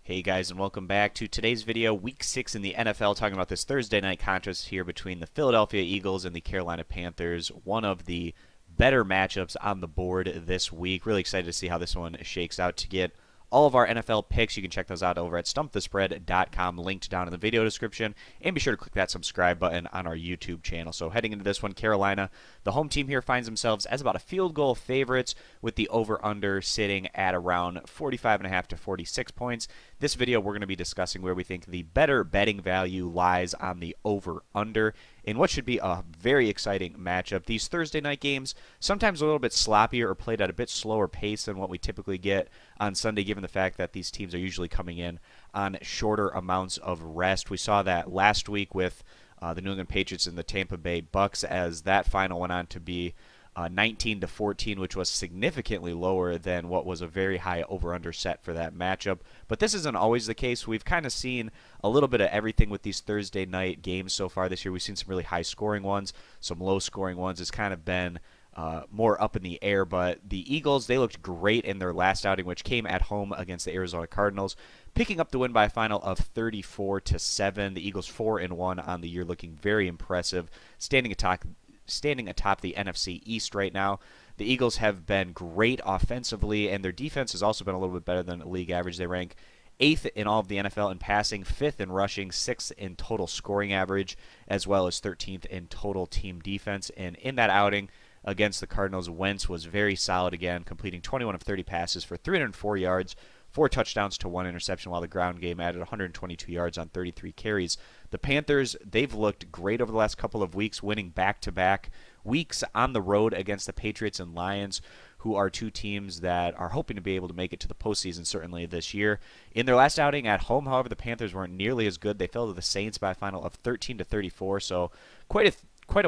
Hey guys, and welcome back to today's video, Week 6 in the NFL, talking about this Thursday night contest here between the Philadelphia Eagles and the Carolina Panthers, one of the better matchups on the board this week. Really excited to see how this one shakes out. To get all of our NFL picks, you can check those out over at stumpthespread.com, linked down in the video description, and be sure to click that subscribe button on our YouTube channel. So heading into this one, Carolina, the home team here, finds themselves as about a field goal favorites, with the over-under sitting at around 45.5 to 46 points. This video, we're going to be discussing where we think the better betting value lies on the over-under in what should be a very exciting matchup. These Thursday night games, sometimes a little bit sloppier or played at a bit slower pace than what we typically get on Sunday, given the fact that these teams are usually coming in on shorter amounts of rest. We saw that last week with the New England Patriots and the Tampa Bay Bucks, as that final went on to be 19-14, which was significantly lower than what was a very high over-under set for that matchup. But this isn't always the case. We've kind of seen a little bit of everything with these Thursday night games so far this year. We've seen some really high-scoring ones, some low-scoring ones. It's kind of been more up in the air. But the Eagles, they looked great in their last outing, which came at home against the Arizona Cardinals, picking up the win by a final of 34-7. The Eagles 4-1 on the year, looking very impressive, standing atop the NFC East right now. The Eagles have been great offensively, and their defense has also been a little bit better than league average. They rank 8th in all of the NFL in passing, 5th in rushing, 6th in total scoring average, as well as 13th in total team defense. And in that outing against the Cardinals, Wentz was very solid again, completing 21 of 30 passes for 304 yards, 4 touchdowns to 1 interception, while the ground game added 122 yards on 33 carries. The Panthers, they've looked great over the last couple of weeks, winning back-to-back weeks on the road against the Patriots and Lions, who are two teams that are hoping to be able to make it to the postseason certainly this year. In their last outing at home, however, the Panthers weren't nearly as good. They fell to the Saints by a final of 13-34, so quite a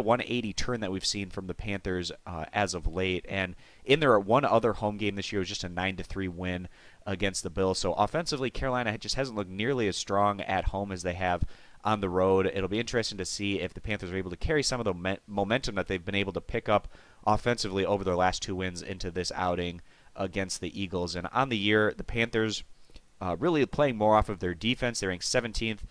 180 turn that we've seen from the Panthers as of late. And in their one other home game this year was just a 9-3 win against the Bills. So offensively, Carolina just hasn't looked nearly as strong at home as they have on the road. It'll be interesting to see if the Panthers are able to carry some of the momentum that they've been able to pick up offensively over their last 2 wins into this outing against the Eagles. And on the year, the Panthers really playing more off of their defense. They rank 17th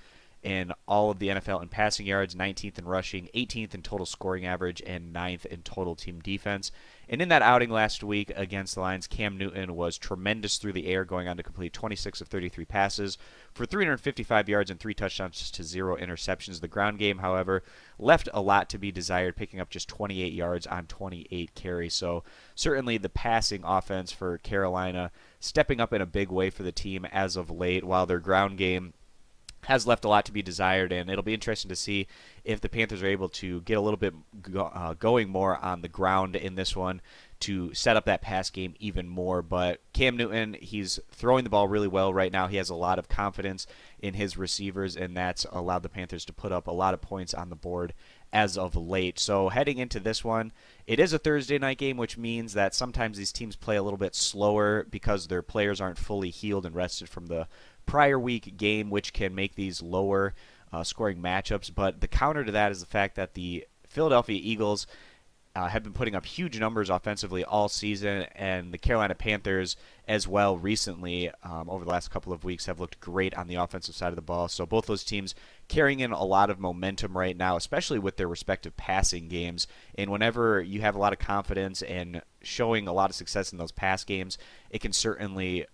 in all of the NFL in passing yards, 19th in rushing, 18th in total scoring average, and 9th in total team defense. And in that outing last week against the Lions, Cam Newton was tremendous through the air, going on to complete 26 of 33 passes for 355 yards and 3 touchdowns to 0 interceptions. The ground game, however, left a lot to be desired, picking up just 28 yards on 28 carries. So certainly the passing offense for Carolina stepping up in a big way for the team as of late, while their ground game has left a lot to be desired. And it'll be interesting to see if the Panthers are able to get a little bit going more on the ground in this one to set up that pass game even more. But Cam Newton, he's throwing the ball really well right now. He has a lot of confidence in his receivers, and that's allowed the Panthers to put up a lot of points on the board as of late. So heading into this one, it is a Thursday night game, which means that sometimes these teams play a little bit slower because their players aren't fully healed and rested from the prior week game, which can make these lower scoring matchups. But the counter to that is the fact that the Philadelphia Eagles have been putting up huge numbers offensively all season, and the Carolina Panthers as well recently over the last couple of weeks have looked great on the offensive side of the ball. So both those teams carrying in a lot of momentum right now, especially with their respective passing games. And whenever you have a lot of confidence and showing a lot of success in those pass games, it can certainly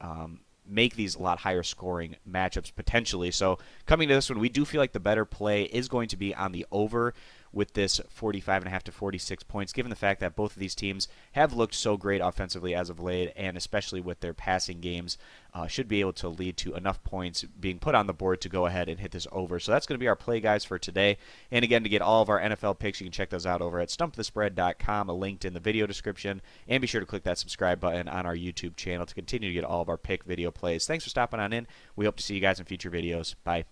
make these a lot higher scoring matchups potentially. So coming to this one, we do feel like the better play is going to be on the over with this 45.5 to 46 points, given the fact that both of these teams have looked so great offensively as of late, and especially with their passing games, should be able to lead to enough points being put on the board to go ahead and hit this over. So that's going to be our play, guys, for today. And again, to get all of our NFL picks, you can check those out over at stumpthespread.com, linked in the video description. And be sure to click that subscribe button on our YouTube channel to continue to get all of our pick video plays. Thanks for stopping on in. We hope to see you guys in future videos. Bye.